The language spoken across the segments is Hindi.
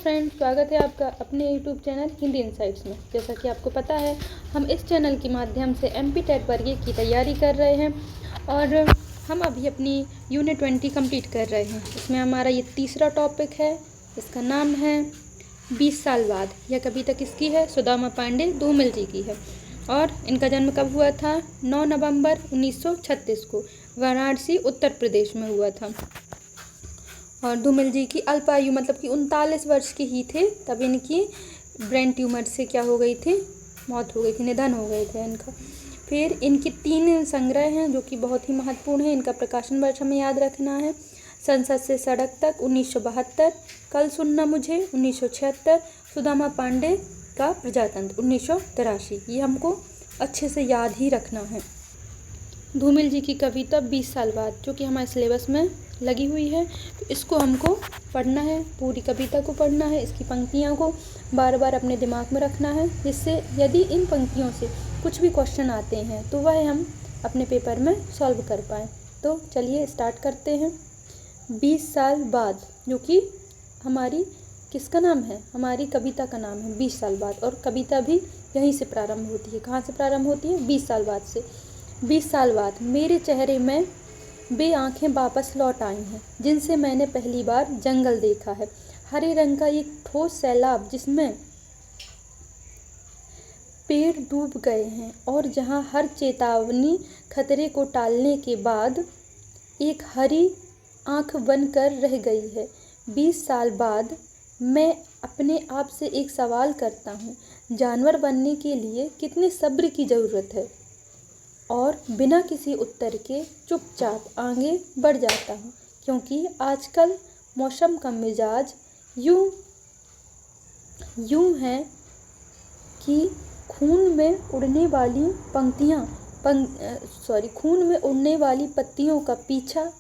फ्रेंड्स, स्वागत है आपका अपने यूट्यूब चैनल हिंदी इनसाइट्स में। जैसा कि आपको पता है, हम इस चैनल के माध्यम से एमपी टेट वर्ग की तैयारी कर रहे हैं और हम अभी अपनी यूनिट 20 कंप्लीट कर रहे हैं। इसमें हमारा ये तीसरा टॉपिक है। इसका नाम है 20 साल बाद। यह कविता किसकी है? सुदामा पांडे धूमिल जी की है और इनका जन्म कब हुआ था? 9 नवंबर 1936 को वाराणसी उत्तर प्रदेश में हुआ था। और धूमिल जी की अल्पायु मतलब कि 39 वर्ष के ही थे तब इनकी ब्रेन ट्यूमर से क्या हो गई थी? मौत हो गई थी, निधन हो गए थे इनका। फिर इनकी 3 संग्रह हैं जो कि बहुत ही महत्वपूर्ण है। इनका प्रकाशन वर्ष हमें याद रखना है। संसद से सड़क तक 1972, कल सुनना मुझे 1976, सुदामा पांडे का प्रजातंत्र 1983। ये हमको अच्छे से याद ही रखना है। धूमिल जी की कविता 20 साल बाद जो कि हमारे सिलेबस में लगी हुई है, तो इसको हमको पढ़ना है। पूरी कविता को पढ़ना है। इसकी पंक्तियाँ को बार बार अपने दिमाग में रखना है, जिससे यदि इन पंक्तियों से कुछ भी क्वेश्चन आते हैं तो वह हम अपने पेपर में सॉल्व कर पाएँ। तो चलिए स्टार्ट करते हैं। 20 साल बाद जो कि हमारी किसका नाम है? हमारी कविता का नाम है 20 साल बाद। और कविता भी यहीं से प्रारंभ होती है। कहाँ से प्रारंभ होती है? 20 साल बाद से। 20 साल बाद मेरे चेहरे में बे आँखें वापस लौट आई हैं, जिनसे मैंने पहली बार जंगल देखा है। हरे रंग का एक ठोस सैलाब जिसमें पेड़ डूब गए हैं और जहां हर चेतावनी खतरे को टालने के बाद एक हरी आँख बनकर रह गई है। 20 साल बाद मैं अपने आप से एक सवाल करता हूँ, जानवर बनने के लिए कितने सब्र की ज़रूरत है? और बिना किसी उत्तर के चुपचाप आगे बढ़ जाता हूँ, क्योंकि आजकल मौसम का मिजाज यूं है कि खून में उड़ने वाली पत्तियों का पीछा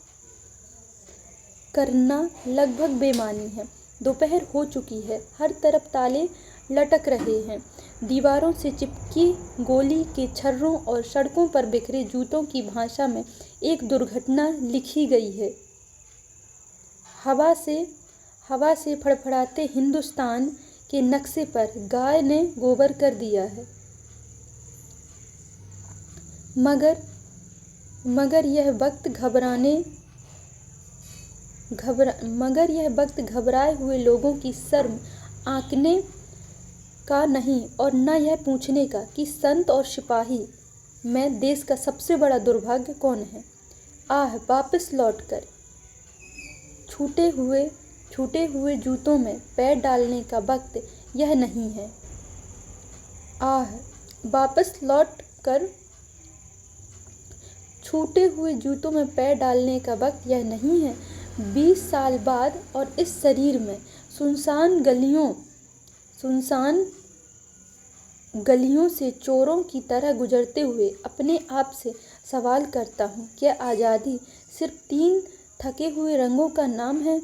करना लगभग बेमानी है। दोपहर हो चुकी है। हर तरफ ताले लटक रहे हैं। दीवारों से चिपकी गोली के छर्रों और सड़कों पर बिखरे जूतों की भाषा में एक दुर्घटना लिखी गई है। हवा से फड़फड़ाते हिंदुस्तान के नक्शे पर गाय ने गोबर कर दिया है। मगर यह वक्त घबराए हुए लोगों की शर्म आंकने का नहीं और न यह पूछने का कि संत और सिपाही में देश का सबसे बड़ा दुर्भाग्य कौन है। आह, वापस लौटकर छूटे हुए जूतों में पैर डालने का वक्त यह नहीं है। आह, वापस लौटकर छूटे हुए जूतों में पैर डालने का वक्त यह नहीं है। 20 साल बाद और इस शरीर में सुनसान गलियों से चोरों की तरह गुजरते हुए अपने आप से सवाल करता हूँ, क्या आज़ादी सिर्फ 3 थके हुए रंगों का नाम है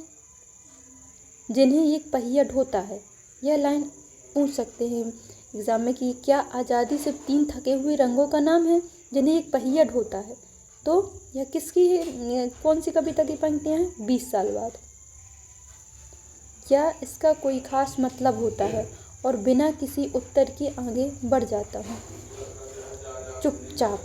जिन्हें एक पहिया ढोता है? यह लाइन पूछ सकते हैं एग्जाम में कि क्या आज़ादी सिर्फ 3 थके हुए रंगों का नाम है जिन्हें एक पहिया ढोता है? तो यह किसकी है? कौन सी कविता की पंक्तियाँ हैं? 20 साल बाद। क्या इसका कोई खास मतलब होता है? और बिना किसी उत्तर के आगे बढ़ जाता हूँ चुपचाप।